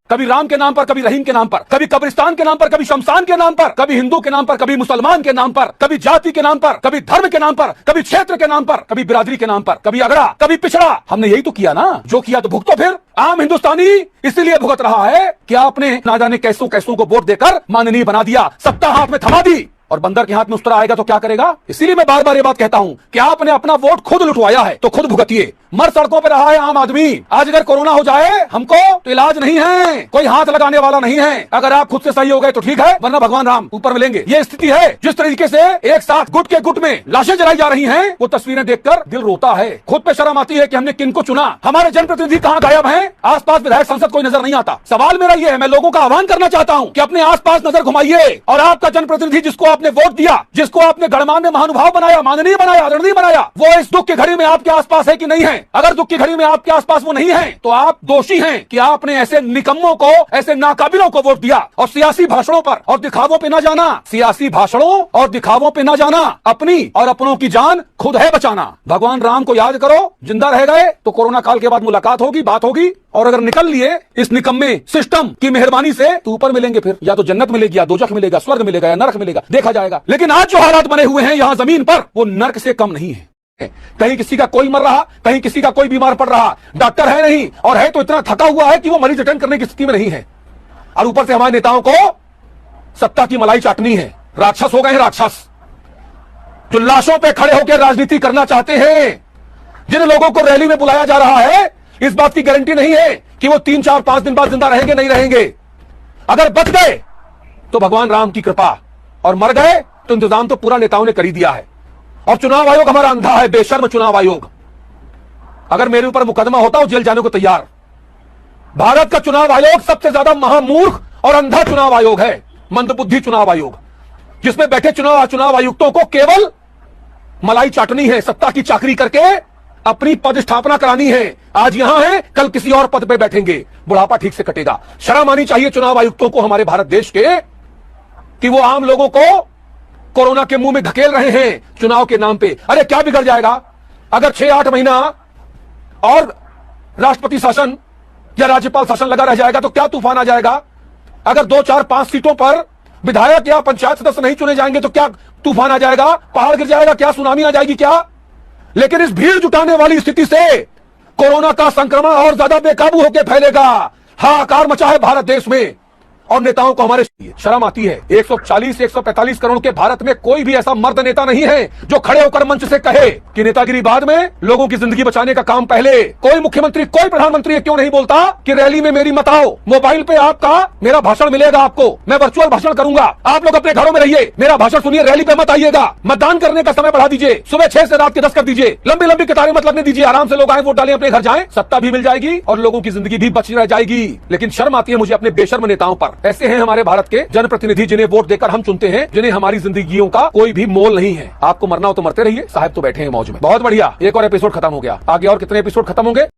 कभी राम के नाम पर, कभी रहीम के नाम पर, कभी कब्रिस्तान के नाम पर, कभी शमशान के नाम पर, कभी हिंदू के नाम पर, कभी मुसलमान के नाम पर, कभी जाति के नाम पर, कभी धर्म के नाम पर, कभी क्षेत्र के नाम पर, कभी बिरादरी के नाम पर, कभी अगड़ा, कभी पिछड़ा। हमने यही तो किया ना, जो किया तो भुगतो फिर। आम हिंदुस्तानी इसलिए भुगत रहा है कि आपने ना जाने कैसों कैसों को वोट देकर माननीय बना दिया, सत्ता हाथ में थमा दी, और बंदर के हाथ में उस तरह आएगा तो क्या करेगा। इसीलिए मैं बार बार ये बात कहता हूं कि आपने अपना वोट खुद लुटवाया है तो खुद भुगतिए। मर सड़कों पर रहा है आम आदमी। आज अगर कोरोना हो जाए हमको तो इलाज नहीं है, कोई हाथ लगाने वाला नहीं है। अगर आप खुद से सही हो गए तो ठीक है, वरना भगवान राम ऊपर मिलेंगे। ये स्थिति है। जिस तरीके से एक साथ गुट के गुट में लाशें जलाई जा रही हैं, वो तस्वीरें देखकर दिल रोता है। खुद पे शर्म आती है कि हमने किनको चुना। हमारे जनप्रतिनिधि कहाँ गायब हैं? आसपास विधायक संसद कोई नजर नहीं आता। सवाल मेरा ये है, मैं लोगों का आह्वान करना चाहता हूँ कि अपने आसपास नजर घुमाइए और आपका जनप्रतिनिधि जिसको आपने वोट दिया, जिसको आपने गणमान्य महानुभाव बनाया, माननीय बनाया, आदरणीय बनाया, वो इस दुख की घड़ी में आपके आसपास है कि नहीं है? अगर दुख की घड़ी में आपके आसपास वो नहीं है तो आप दोषी हैं कि आपने ऐसे निकम्मों को, ऐसे नाकाबिलों को वोट दिया। और सियासी भाषणों पर और दिखावों पे ना जाना, सियासी भाषणों और दिखावों पे ना जाना, अपनी और अपनों की जान खुद है बचाना। भगवान राम को याद करो। जिंदा रह गए तो कोरोना काल के बाद मुलाकात होगी, बात होगी, और अगर निकल लिए इस निकम्मे सिस्टम की मेहरबानी से तो ऊपर मिलेंगे। फिर या तो जन्नत मिलेगी, या दोजख मिलेगा, स्वर्ग मिलेगा, या नरक मिलेगा, देखा जाएगा। लेकिन आज जो हालात बने हुए हैं यहाँ जमीन पर, वो नरक से कम नहीं है। कहीं किसी का कोई मर रहा, कहीं किसी का कोई बीमार पड़ रहा, डॉक्टर है नहीं, और है तो इतना थका हुआ है कि वो मरीज अटेंड करने की स्थिति में नहीं है। और ऊपर से हमारे नेताओं को सत्ता की मलाई चाटनी है। राक्षस हो गए हैं, राक्षस जो लाशों पे खड़े होकर राजनीति करना चाहते हैं। जिन लोगों को रैली में बुलाया जा रहा है, इस बात की गारंटी नहीं है कि वो 3, 4, 5 दिन बाद जिंदा रहेंगे, नहीं रहेंगे। अगर बच गए तो भगवान राम की कृपा, और मर गए तो इंतजाम तो पूरा नेताओं ने कर ही दिया है। और चुनाव आयोग हमारा अंधा है, बेशर्म चुनाव आयोग। अगर मेरे ऊपर मुकदमा होता हूं जेल जाने को तैयार। भारत का चुनाव आयोग सबसे ज्यादा महामूर्ख और अंधा चुनाव आयोग है, मंदबुद्धि चुनाव आयोग, जिसमें बैठे चुनाव आयुक्तों को केवल मलाई चाटनी है, सत्ता की चाकरी करके अपनी पद स्थापना करानी है। आज यहां है, कल किसी और पद पे बैठेंगे, बुढ़ापा ठीक से कटेगा। शर्म आनी चाहिए चुनाव आयुक्तों को हमारे भारत देश के कि वो आम लोगों को कोरोना के मुंह में धकेल रहे हैं चुनाव के नाम पे। अरे क्या बिगड़ जाएगा अगर 6-8 महीना और राष्ट्रपति शासन या राज्यपाल शासन लगा रह जाएगा तो क्या तूफान आ जाएगा? अगर 2, 4, 5 सीटों पर विधायक या पंचायत सदस्य नहीं चुने जाएंगे तो क्या तूफान आ जाएगा? पहाड़ गिर जाएगा क्या? सुनामी आ जाएगी क्या? लेकिन इस भीड़ जुटाने वाली स्थिति से कोरोना का संक्रमण और ज्यादा बेकाबू होकर फैलेगा। हाहाकार मचा है भारत देश में, और नेताओं को हमारे शर्म आती है। 140-145 करोड़ के भारत में कोई भी ऐसा मर्द नेता नहीं है जो खड़े होकर मंच से कहे कि नेतागिरी बाद में, लोगों की जिंदगी बचाने का काम पहले। कोई मुख्यमंत्री, कोई प्रधानमंत्री क्यों नहीं बोलता कि रैली में मेरी मत आओ, मोबाइल पे आपका मेरा भाषण मिलेगा आपको, मैं वर्चुअल भाषण करूंगा, आप लोग अपने घरों में रहिए, मेरा भाषण सुनिए, रैली पे मत आइएगा। मतदान करने का समय बढ़ा दीजिए, सुबह 6 से रात के 10 कर दीजिए, लंबी लंबी कतारें मत लगने दीजिए, आराम से लोग आए, वोट डालें, अपने घर जाएं, सत्ता भी मिल जाएगी और लोगों की जिंदगी भी बच रह जाएगी। लेकिन शर्म आती है मुझे अपने बेशर्म नेताओं पर। ऐसे हैं हमारे भारत के जनप्रतिनिधि जिन्हें वोट देकर हम चुनते हैं, जिन्हें हमारी जिंदगियों का कोई भी मोल नहीं है। आपको मरना हो तो मरते रहिए, साहब तो बैठे हैं मौज में। बहुत बढ़िया, एक और एपिसोड खत्म हो गया, आगे और कितने एपिसोड खत्म होंगे?